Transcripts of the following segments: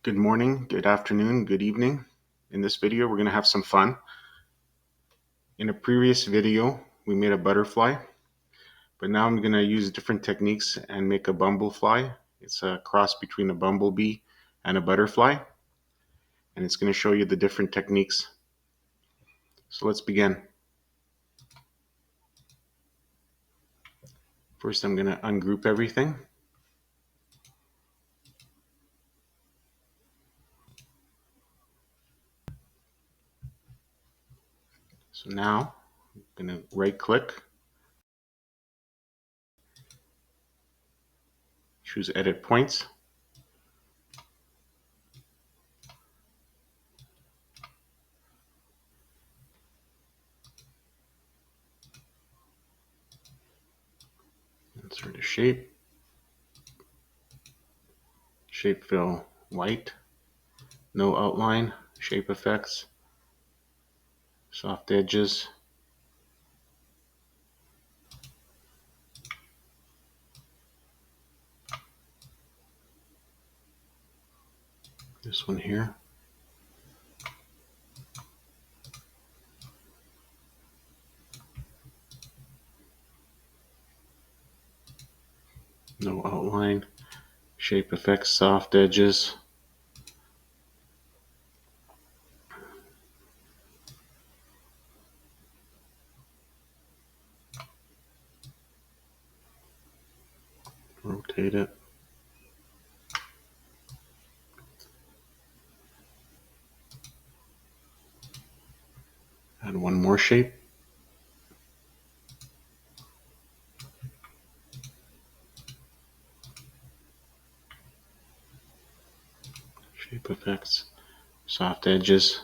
Good morning, good afternoon, good evening. In this video, we're going to have some fun. In a previous video, we made a butterfly, but now I'm going to use different techniques and make a bumblefly. It's a cross between a bumblebee and a butterfly, and it's going to show you the different techniques. So let's begin. First, I'm going to ungroup everything. So now I'm going to right click, choose edit points. Insert a shape. Shape fill white. No outline. Shape effects. Soft edges. This one here. No outline. Shape effects, soft edges. Rotate it. Add one more shape. Shape effects, soft edges.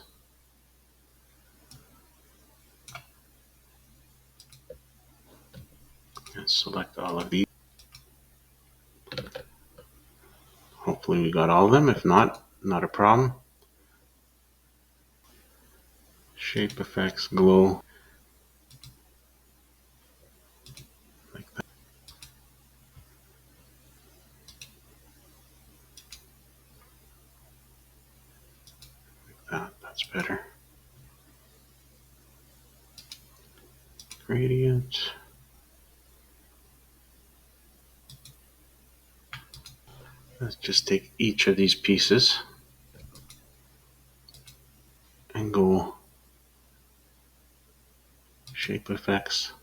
And select all of these. Hopefully we got all of them. If not, not a problem. Shape effects, glow. Like that. That's better. Gradient. Let's just take each of these pieces and go shape effects,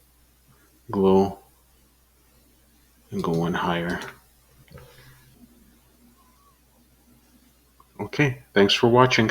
glow, and go one higher. Okay, thanks for watching.